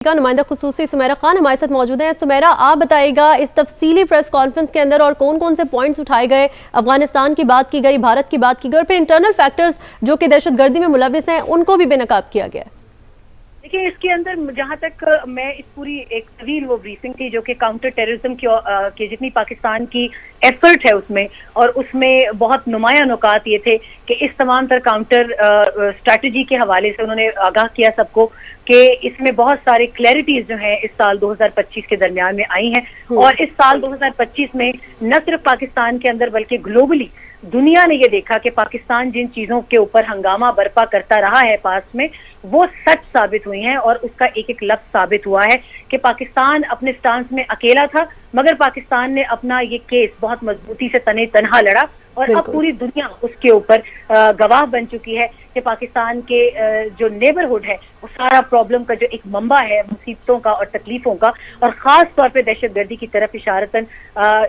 का नुमाइंदा खुसूसी सुमेरा खान हमारे साथ मौजूद हैं। सुमेरा, आप बताइएगा इस तफसीली प्रेस कॉन्फ्रेंस के अंदर और कौन कौन से पॉइंट्स उठाए गए, अफगानिस्तान की बात की गई, भारत की बात की गई और फिर इंटरनल फैक्टर्स जो कि दहशतगर्दी में मुलविस हैं उनको भी बेनकाब किया गया। देखिए, इसके अंदर जहां तक मैं इस पूरी एक तवील वो ब्रीफिंग थी जो कि काउंटर टेररिज्म की जितनी पाकिस्तान की एफर्ट है उसमें, और उसमें बहुत नुमाया नुकात ये थे कि इस तमाम तर काउंटर स्ट्रैटेजी के हवाले से उन्होंने आगाह किया सबको कि इसमें बहुत सारी क्लैरिटीज जो हैं इस साल 2025 के दरमियान में आई हैं। और इस साल 2025 में न सिर्फ पाकिस्तान के अंदर बल्कि ग्लोबली दुनिया ने ये देखा कि पाकिस्तान जिन चीजों के ऊपर हंगामा बर्पा करता रहा है पास में, वो सच साबित हुई हैं। और उसका एक एक लफ्ज साबित हुआ है कि पाकिस्तान अपने स्टांस में अकेला था, मगर पाकिस्तान ने अपना ये केस बहुत मजबूती से तने तनहा लड़ा और अब पूरी दुनिया उसके ऊपर गवाह बन चुकी है कि पाकिस्तान के जो नेबरहुड है वो सारा प्रॉब्लम का जो एक मंबा है मुसीबतों का और तकलीफों का, और खास तौर पे दहशतगर्दी की तरफ इशारतन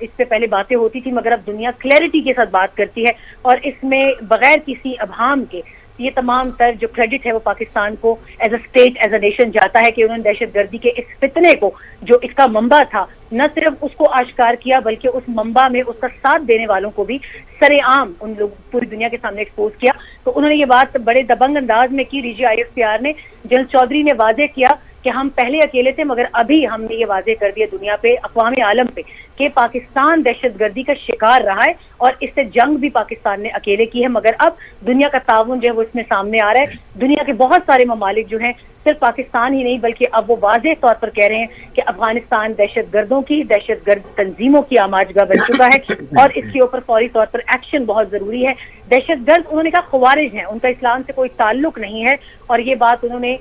इस पे पहले बातें होती थी, मगर अब दुनिया क्लैरिटी के साथ बात करती है। और इसमें बगैर किसी अबहाम के ये तमाम तर जो क्रेडिट है वो पाकिस्तान को as a state, as a nation जाता है कि उन्होंने दहशतगर्दी के इस फितने को जो इसका मंबा था न सिर्फ उसको आश्कार किया बल्कि उस मंबा में उसका साथ देने वालों को भी सरेआम उन लोग पूरी दुनिया के सामने एक्सपोज किया। तो उन्होंने ये बात बड़े दबंग अंदाज में की। DGIFPR ने, जनरल चौधरी ने वादे किया कि हम पहले अकेले थे मगर अभी हमने ये वादे कर दिया दुनिया पे, अक़वाम आलम पे, कि पाकिस्तान दहशतगर्दी का शिकार रहा है और इससे जंग भी पाकिस्तान ने अकेले की है, मगर अब दुनिया का ताउन जो है वो इसमें सामने आ रहा है। दुनिया के बहुत सारे ममालिक जो हैं, सिर्फ पाकिस्तान ही नहीं बल्कि अब वो वाज़ेह तौर पर कह रहे हैं कि अफगानिस्तान दहशतगर्दों की, दहशतगर्द तंजीमों की आमाजगा बन चुका है और इसके ऊपर फौरी तौर पर एक्शन बहुत जरूरी है। दहशतगर्द उन्होंने कहा ख्वारिज हैं, उनका इस्लाम से कोई ताल्लुक नहीं है। और ये बात उन्होंने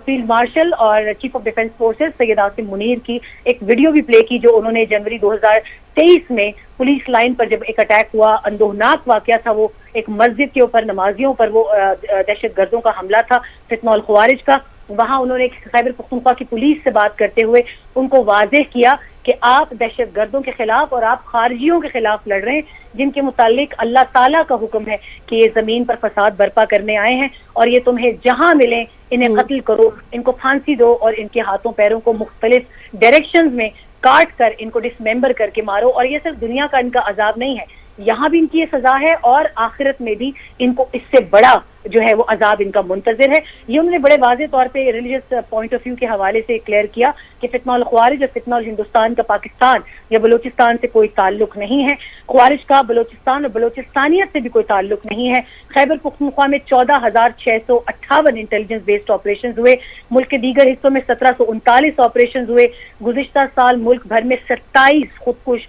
फील्ड मार्शल और chief of defence forces Syed Asim Munir की एक वीडियो भी प्ले की जो उन्होंने जनवरी 2023 में पुलिस लाइन पर जब एक अटैक हुआ, अंदोहनाक वाकया था वो, एक मस्जिद के ऊपर नमाजियों पर वो दहशतगर्दों का हमला था, फितनौल ख्वारिज का। वहां उन्होंने खैबर पख्तूनख्वा की पुलिस से बात करते हुए उनको वाज़ेह किया कि आप दहशतगर्दों के खिलाफ और आप खारजियों के खिलाफ लड़ रहे हैं जिनके मुतालिक अल्लाह ताला का हुक्म है कि ये जमीन पर फसाद बर्पा करने आए हैं और ये तुम्हें जहां मिले इन्हें कत्ल करो, इनको फांसी दो और इनके हाथों पैरों को मुख्तलिफ डायरेक्शंस में काट कर इनको डिसमेंबर करके मारो। और ये सिर्फ दुनिया का इनका अजाब नहीं है, यहाँ भी इनकी ये सजा है और आखिरत में भी इनको इससे बड़ा जो है वो अजाब इनका मुंतजर है। ये उन्होंने बड़े वाज़ेह तौर पे रिलीजियस पॉइंट ऑफ व्यू के हवाले से क्लियर किया कि फितनौल ख्वारिज और फितनौल हिंदुस्तान का पाकिस्तान या बलूचिस्तान से कोई ताल्लुक नहीं है, ख्वारिज का बलूचिस्तान और बलूचिस्तानियत से भी कोई ताल्लुक नहीं है। खैबर पख्तूनख्वा में 14,658 इंटेलिजेंस बेस्ड ऑपरेशन हुए, मुल्क के दीगर हिस्सों में 1739 ऑपरेशन हुए। गुज़िश्ता साल मुल्क भर में 27 खुदकुश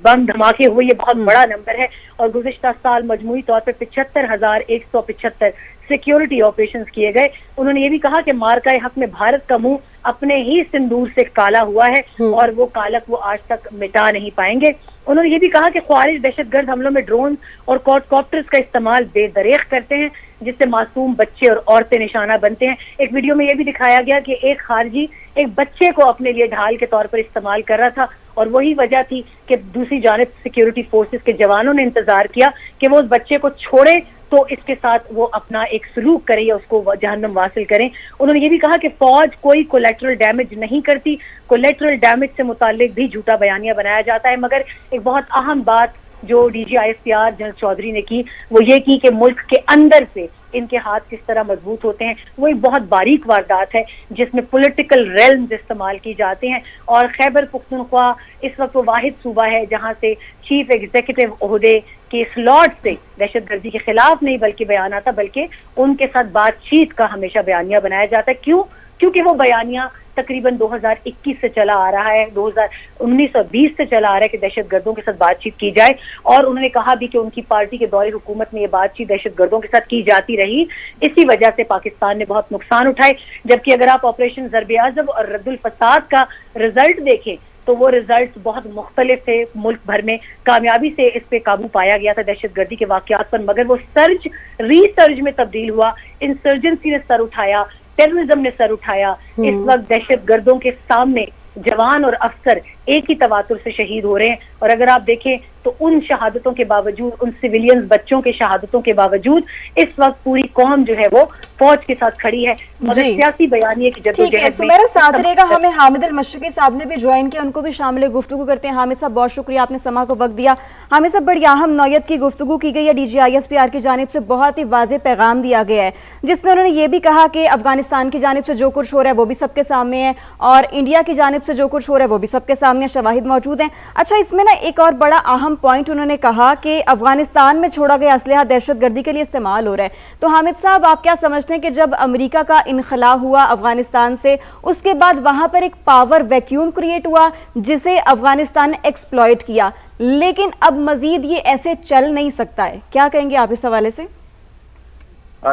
बम धमाके हुए, ये बहुत बड़ा नंबर है। और गुज़िश्ता साल मजमूई तौर पर 75,175 सिक्योरिटी ऑपरेशंस किए गए। उन्होंने ये भी कहा कि मार्का हक में भारत का मुंह अपने ही सिंदूर से काला हुआ है और वो कालक वो आज तक मिटा नहीं पाएंगे। उन्होंने ये भी कहा कि ख्वारिज दहशतगर्द हमलों में ड्रोन और क्वाडकॉप्टर्स का इस्तेमाल बेदरेख करते हैं जिससे मासूम बच्चे और औरतें निशाना बनते हैं। एक वीडियो में ये भी दिखाया गया कि एक खारजी एक बच्चे को अपने लिए ढाल के तौर पर इस्तेमाल कर रहा था और वही वजह थी कि दूसरी जानिब सिक्योरिटी फोर्सेस के जवानों ने इंतजार किया कि वो उस बच्चे को छोड़े तो इसके साथ वो अपना एक सलूक करें या उसको जहन्नम वासिल करें। उन्होंने ये भी कहा कि फौज कोई कोलेटरल डैमेज नहीं करती, कोलेटरल डैमेज से मुताल्लिक भी झूठा बयानिया बनाया जाता है। मगर एक बहुत अहम बात जो DGIFPR जनरल चौधरी ने की वो ये की कि मुल्क के अंदर से इनके हाथ किस तरह मजबूत होते हैं। वो एक बहुत बारीक वारदात है जिसमें पॉलिटिकल रेल्म्स इस्तेमाल की जाते हैं। और खैबर पख्तूनख्वा इस वक्त वो वाहिद सूबा है जहां से चीफ एग्जीक्यूटिव ओहदे के स्लॉट से दहशतगर्दी के खिलाफ नहीं बल्कि बयान आता, बल्कि उनके साथ बातचीत का हमेशा बयानिया बनाया जाता है। क्यों? क्योंकि वो बयानिया तकरीबन 2021 से चला आ रहा है, 2019 और 20 से चला आ रहा है कि दहशतगर्दों के साथ बातचीत की जाए। और उन्होंने कहा भी कि उनकी पार्टी के दौरे हुकूमत में ये बातचीत दहशतगर्दों के साथ की जाती रही, इसी वजह से पाकिस्तान ने बहुत नुकसान उठाए। जबकि अगर आप ऑपरेशन ज़र्ब-ए-आज़म और रद्दुल फसाद का रिजल्ट देखें तो वो रिजल्ट बहुत मुख्तलिफ थे। मुल्क भर में कामयाबी से इस पे काबू पाया गया था दहशतगर्दी के वाकयात पर, मगर वो सर्ज रीसर्ज में तब्दील हुआ, इंसर्जेंसी ने सर उठाया, टेररिज्म ने सर उठाया। इस वक्त दहशतगर्दों के सामने जवान और अफसर एक ही तवातुर से शहीद हो रहे हैं। और अगर आप देखें तो उन शहादतों के बावजूद, उन सिविलियंस बच्चों के शहादतों के बावजूद इस वक्त पूरी कौम जो है वो फौज के साथ खड़ी है, मगर सियासी बयानिए की जद्दोजहद में। मेरा साथ रहेगा, हमें हामिद अल मशरकी साहब ने भी ज्वाइन किया, उनको भी शामिल गुफ्तगू करते हैं। हामिद साहब बहुत शुक्रिया, आपने समा को वक्त दिया। हामिद साहब, बड़ी अहम नौयत की गुफ्तगू की गई है, DGISPR की जानिब से बहुत ही वाज़ेह पैगाम दिया गया है, जिसमें उन्होंने ये भी कहा कि अफगानिस्तान की जानिब से जो कुछ हो रहा है वो भी सबके सामने है, और इंडिया की जानिब से जो कुछ हो रहा है वो भी सबके सामने शवाहिद मौजूद हैं। अच्छा, इसमें ना एक और बड़ा अहम पॉइंट उन्होंने कहा कि अफगानिस्तान में छोड़ा गया असलहा दहशतगर्दी के लिए इस्तेमाल हो रहा है। तो हामिद साहब, आप क्या समझते हैं कि जब अमेरिका का इनखला हुआ अफगानिस्तान से, उसके बाद वहां पर एक पावर वैक्यूम क्रिएट हुआ जिसे अफगानिस्तान ने एक्सप्लॉइट किया, लेकिन अब मजीद ये ऐसे चल नहीं सकता है, क्या कहेंगे आप इस हवाले से?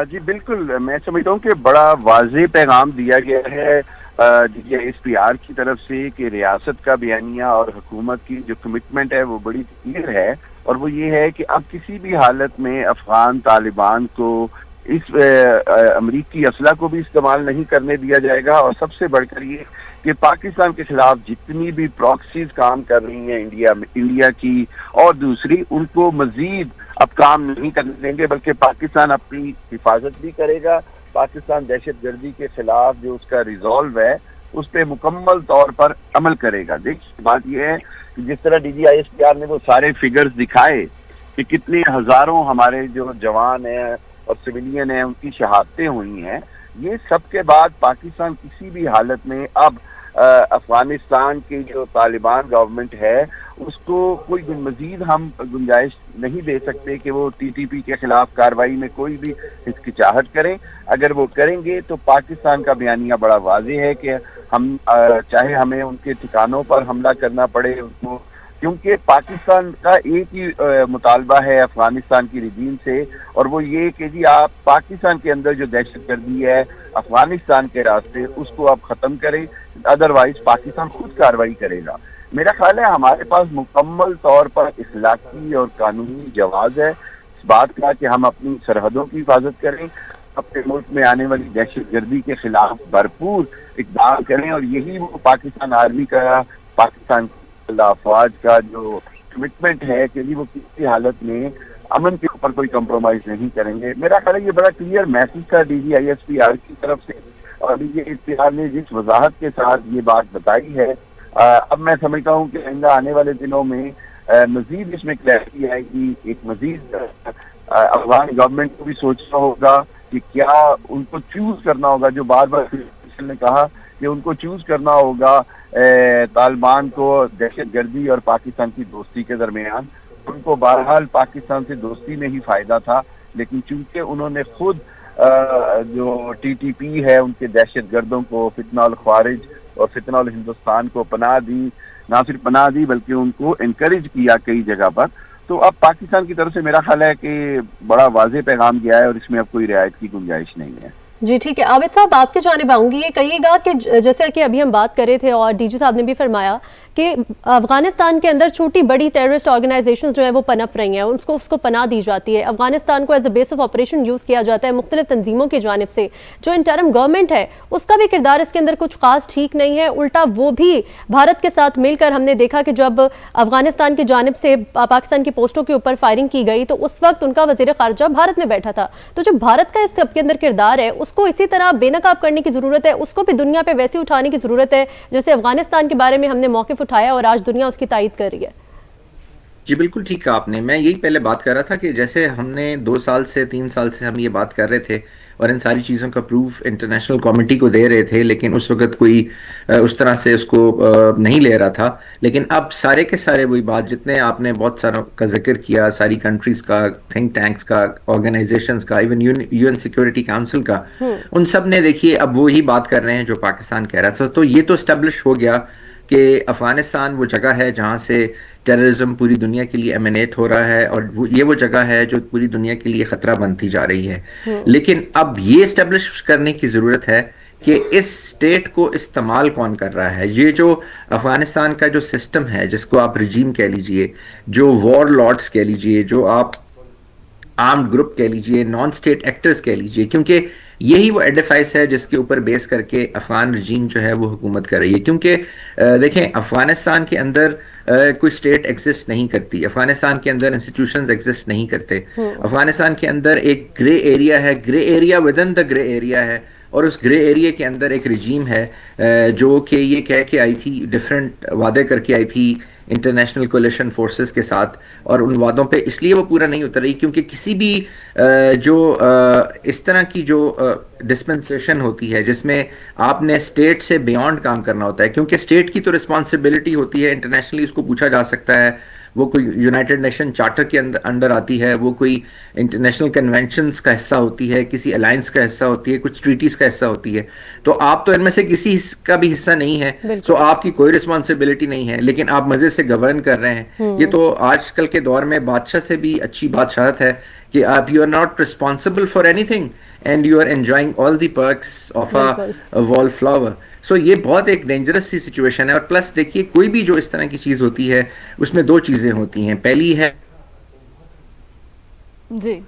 जी बिल्कुल, मैं समझता हूँ कि बड़ा वाज़ेह पैगाम दिया गया है DGISPR की तरफ से कि रियासत का बयानिया और हुकूमत की जो कमिटमेंट है वो बड़ी क्लियर है, और वो ये है कि अब किसी भी हालत में अफगान तालिबान को इस अमरीकी असला को भी इस्तेमाल नहीं करने दिया जाएगा। और सबसे बढ़कर ये कि पाकिस्तान के खिलाफ जितनी भी प्रॉक्सीज काम कर रही हैं इंडिया की और दूसरी, उनको मजीद अब काम नहीं करने देंगे, बल्कि पाकिस्तान अपनी हिफाजत भी करेगा। पाकिस्तान दहशतगर्दी के खिलाफ जो उसका रिजॉल्व है उस पर मुकम्मल तौर पर अमल करेगा। देखिए, बात यह है कि जिस तरह DGISPR ने वो सारे फिगर्स दिखाए कि कितने हजारों हमारे जो जवान हैं और सिविलियन हैं उनकी शहादतें हुई हैं, ये सब के बाद पाकिस्तान किसी भी हालत में अब अफगानिस्तान की जो तालिबान गवर्नमेंट है उसको कोई मजीद हम गुंजाइश नहीं दे सकते कि वो TTP के खिलाफ कार्रवाई में कोई भी हिचकिचाहट करें। अगर वो करेंगे तो पाकिस्तान का बयानिया बड़ा वाज़ेह है कि हम चाहे हमें उनके ठिकानों पर हमला करना पड़े उनको, क्योंकि पाकिस्तान का एक ही मुतालबा है अफगानिस्तान की रिजीम से, और वो ये कि जी आप पाकिस्तान के अंदर जो दहशतगर्दी है अफगानिस्तान के रास्ते उसको आप ख़त्म करें, अदरवाइज पाकिस्तान खुद कार्रवाई करेगा। मेरा ख्याल है हमारे पास मुकम्मल तौर पर इखलाकी और कानूनी जवाज़ है इस बात का कि हम अपनी सरहदों की हिफाजत करें, अपने मुल्क में आने वाली दहशतगर्दी के खिलाफ भरपूर इक़दाम करें, और यही वो पाकिस्तान आर्मी का, पाकिस्तान अफवाज का जो कमिटमेंट है कि वो किसी हालत में अमन के ऊपर कोई कंप्रोमाइज नहीं करेंगे। मेरा ख्याल है ये बड़ा क्लियर मैसेज था DGISPR की तरफ से, और DGISPR ने जिस वजाहत के साथ ये बात बताई है, अब मैं समझता हूँ कि आइंदा आने वाले दिनों में मजीद इसमें क्लैरिटी आएगी। एक मजीद अफगान गवर्नमेंट को भी सोचना होगा कि क्या उनको चूज करना होगा, जो बार बार ने कहा कि उनको चूज करना होगा तालिबान को दहशतगर्दी और पाकिस्तान की दोस्ती के दरमियान। उनको बहरहाल पाकिस्तान से दोस्ती में ही फायदा था, लेकिन चूंकि उन्होंने खुद जो TTP है उनके दहशतगर्दों को, फितना उल ख्वारिज और फितना उल हिंदुस्तान को पनाह दी, ना सिर्फ पनाह दी बल्कि उनको इनकरेज किया कई जगह पर। तो अब पाकिस्तान की तरफ से मेरा ख्याल है कि बड़ा वाज़ेह पैगाम गया है और इसमें अब कोई रियायत की गुंजाइश नहीं है। जी ठीक है, आबिद साहब आपके जानिब आऊंगी। ये कहिएगा कि जैसे कि अभी हम बात कर रहे थे और DG साहब ने भी फरमाया कि अफगानिस्तान के अंदर छोटी बड़ी टेररिस्ट ऑर्गेनाइजेशन जो है वो पनप रही हैं, उसको पनाह दी जाती है, अफगानिस्तान को as a base of operation use किया जाता है मुख्तलिफ तंजीमों की जानिब से। जो इंटरम गवर्नमेंट है उसका भी किरदार इसके अंदर कुछ खास ठीक नहीं है, उल्टा वो भी भारत के साथ मिलकर, हमने देखा कि जब अफगानिस्तान की जानिब से पाकिस्तान की पोस्टों के ऊपर फायरिंग की गई तो उस वक्त उनका वज़ीर ख़ारजा भारत में बैठा था। तो जो भारत का इस सब के अंदर किरदार है उसको इसी तरह बेनकाब करने की जरूरत है, उसको भी दुनिया पे वैसे उठाने की जरूरत है जैसे अफगानिस्तान के बारे में हमने मौक़िफ़ उठाया और आज दुनिया उसकी तायद कर रही है। जी बिल्कुल ठीक कहा आपने। मैं यही पहले बात कर रहा था कि जैसे हमने 2 साल से 3 साल से हम ये बात कर रहे थे और इन सारी चीज़ों का प्रूफ इंटरनेशनल कम्युनिटी को दे रहे थे, लेकिन उस वक्त कोई उस तरह से उसको नहीं ले रहा था। लेकिन अब सारे के सारे वही बात, जितने आपने बहुत सारों का जिक्र किया, सारी कंट्रीज़ का, थिंक टैंक्स का, ऑर्गेनाइजेशंस का, इवन UN सिक्योरिटी काउंसिल का, उन सब ने देखिए अब वो ही बात कर रहे हैं जो पाकिस्तान कह रहा था। तो ये तो इस्टेब्लिश हो गया कि अफ़गानिस्तान वो जगह है जहाँ से टेररिज्म पूरी दुनिया के लिए एमिनेट हो रहा है और ये वो जगह है जो पूरी दुनिया के लिए ख़तरा बनती जा रही है। लेकिन अब ये इस्टेब्लिश करने की ज़रूरत है कि इस स्टेट को इस्तेमाल कौन कर रहा है। ये जो अफ़गानिस्तान का जो सिस्टम है, जिसको आप रजीम कह लीजिए, जो वॉर लॉर्ड्स कह लीजिए, जो आप आर्म्ड ग्रुप कह लीजिए, नॉन स्टेट एक्टर्स कह लीजिए, क्योंकि یہی وہ ایڈیفائس ہے جس کے اوپر بیس کر کے افغان رجیم جو ہے وہ حکومت کر رہی ہے. کیونکہ دیکھیں افغانستان کے اندر کوئی اسٹیٹ ایگزسٹ نہیں کرتی, افغانستان کے اندر انسٹیٹیوشنز ایگزسٹ نہیں کرتے, افغانستان کے اندر ایک گرے ایریا ہے, grey area with in the grey area ہے, اور اس گرے ایریا کے اندر ایک رجیم ہے جو کہ یہ کہہ کے آئی تھی, ڈفرینٹ وعدے کر کے آئی تھی انٹرنیشنل کولیشن فورسز کے ساتھ, اور ان وعدوں پہ اس لیے وہ پورا نہیں اتر رہی کیونکہ کسی بھی جو اس طرح کی جو ڈسپنسیشن ہوتی ہے جس میں آپ نے اسٹیٹ سے بیونڈ کام کرنا ہوتا ہے, کیونکہ اسٹیٹ کی تو رسپانسبلٹی ہوتی ہے, انٹرنیشنلی اس کو پوچھا جا سکتا ہے, وہ کوئی یونائٹڈ نیشن چارٹر کے انڈر آتی ہے, وہ کوئی انٹرنیشنل کنونشنز کا حصہ ہوتی ہے, کسی الائنس کا حصہ ہوتی ہے, کچھ ٹریٹیز کا حصہ ہوتی ہے, تو آپ تو ان میں سے کسی کا بھی حصہ نہیں ہے, سو آپ کی کوئی رسپانسبلٹی نہیں ہے, لیکن آپ مزے سے گورن کر رہے ہیں. یہ تو آج کل کے دور میں بادشاہ سے بھی اچھی بادشاہت ہے کہ آپ you are not responsible for anything and you are enjoying all the perks of a wallflower. سو یہ بہت ایک ڈینجرس سی سچویشن ہے. اور پلس دیکھیے کوئی بھی جو اس طرح کی چیز ہوتی ہے اس میں دو چیزیں ہوتی ہیں, پہلی ہے جی